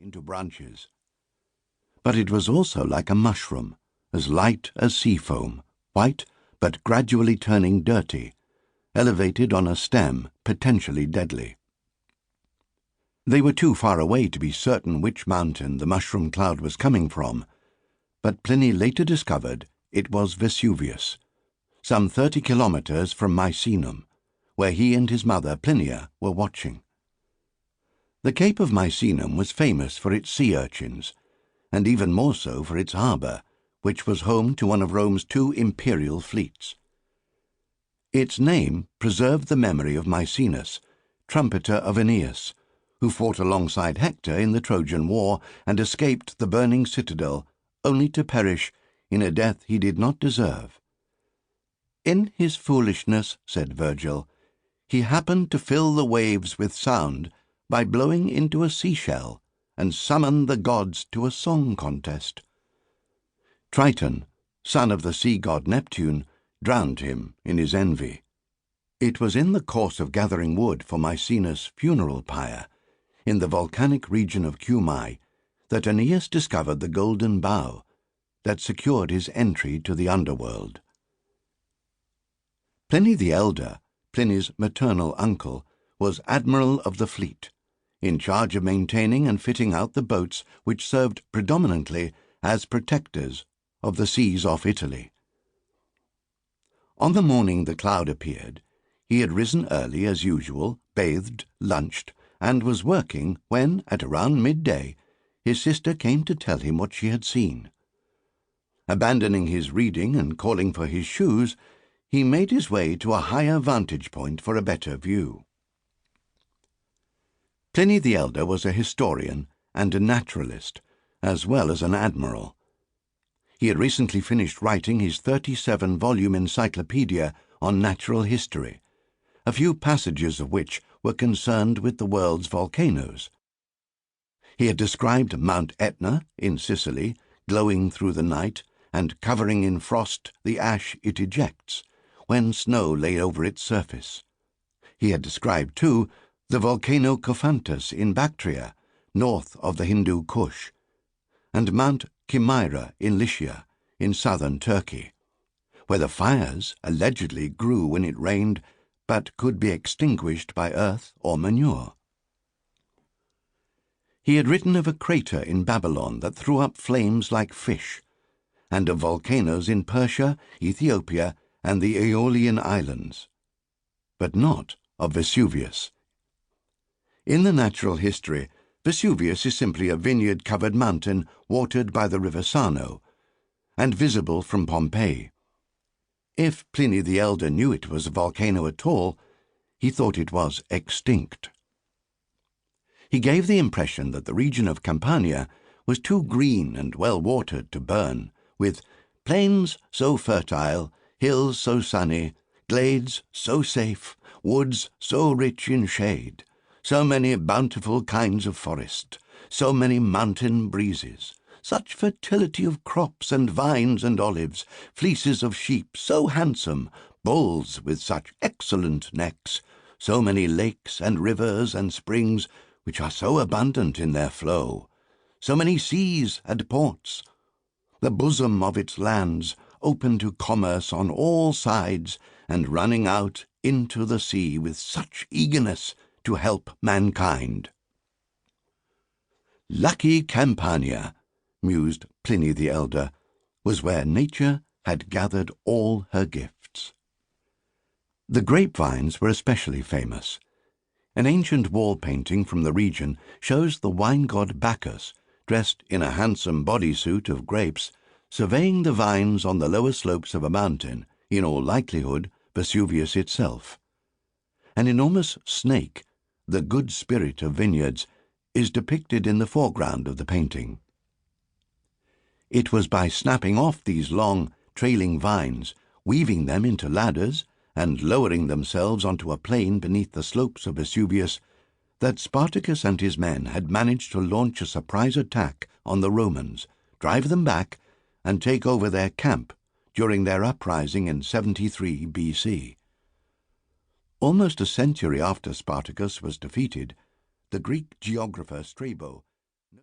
into branches. But it was also like a mushroom, as light as sea foam, white but gradually turning dirty, elevated on a stem potentially deadly. They were too far away to be certain which mountain the mushroom cloud was coming from, but Pliny later discovered it was Vesuvius, some 30 kilometers from Misenum, where he and his mother Plinia were watching. The Cape of Misenum was famous for its sea urchins, and even more so for its harbour, which was home to one of Rome's 2 imperial fleets. Its name preserved the memory of Maecenas, trumpeter of Aeneas, who fought alongside Hector in the Trojan War and escaped the burning citadel only to perish in a death he did not deserve. "In his foolishness," said Virgil, "he happened to fill the waves with sound by blowing into a seashell and summon the gods to a song contest." Triton, son of the sea god Neptune, drowned him in his envy. It was in the course of gathering wood for Maecenas' funeral pyre, in the volcanic region of Cumae, that Aeneas discovered the golden bough that secured his entry to the underworld. Pliny the Elder, Pliny's maternal uncle, was admiral of the fleet, in charge of maintaining and fitting out the boats which served predominantly as protectors of the seas off Italy. On the morning the cloud appeared, he had risen early as usual, bathed, lunched, and was working when, at around midday, his sister came to tell him what she had seen. Abandoning his reading and calling for his shoes, he made his way to a higher vantage point for a better view. Pliny the Elder was a historian and a naturalist, as well as an admiral. He had recently finished writing his 37-volume encyclopaedia on natural history, a few passages of which were concerned with the world's volcanoes. He had described Mount Etna in Sicily, glowing through the night and covering in frost the ash it ejects, when snow lay over its surface. He had described, too, the volcano Cophantus in Bactria, north of the Hindu Kush, and Mount Chimaira in Lycia, in southern Turkey, where the fires allegedly grew when it rained, but could be extinguished by earth or manure. He had written of a crater in Babylon that threw up flames like fish, and of volcanoes in Persia, Ethiopia, and the Aeolian Islands, but not of Vesuvius. In the natural history, Vesuvius is simply a vineyard-covered mountain watered by the river Sarno, and visible from Pompeii. If Pliny the Elder knew it was a volcano at all, he thought it was extinct. He gave the impression that the region of Campania was too green and well-watered to burn, with plains so fertile, hills so sunny, glades so safe, woods so rich in shade, so many bountiful kinds of forest, so many mountain breezes, such fertility of crops and vines and olives, fleeces of sheep so handsome, bulls with such excellent necks, so many lakes and rivers and springs which are so abundant in their flow, so many seas and ports, the bosom of its lands open to commerce on all sides and running out into the sea with such eagerness to help mankind. Lucky Campania, mused Pliny the Elder, was where nature had gathered all her gifts. The grapevines were especially famous. An ancient wall painting from the region shows the wine god Bacchus, dressed in a handsome bodysuit of grapes, surveying the vines on the lower slopes of a mountain, in all likelihood Vesuvius itself. An enormous snake, the good spirit of vineyards, is depicted in the foreground of the painting. It was by snapping off these long, trailing vines, weaving them into ladders, and lowering themselves onto a plain beneath the slopes of Vesuvius, that Spartacus and his men had managed to launch a surprise attack on the Romans, drive them back, and take over their camp during their uprising in 73 BC. Almost a century after Spartacus was defeated, the Greek geographer Strabo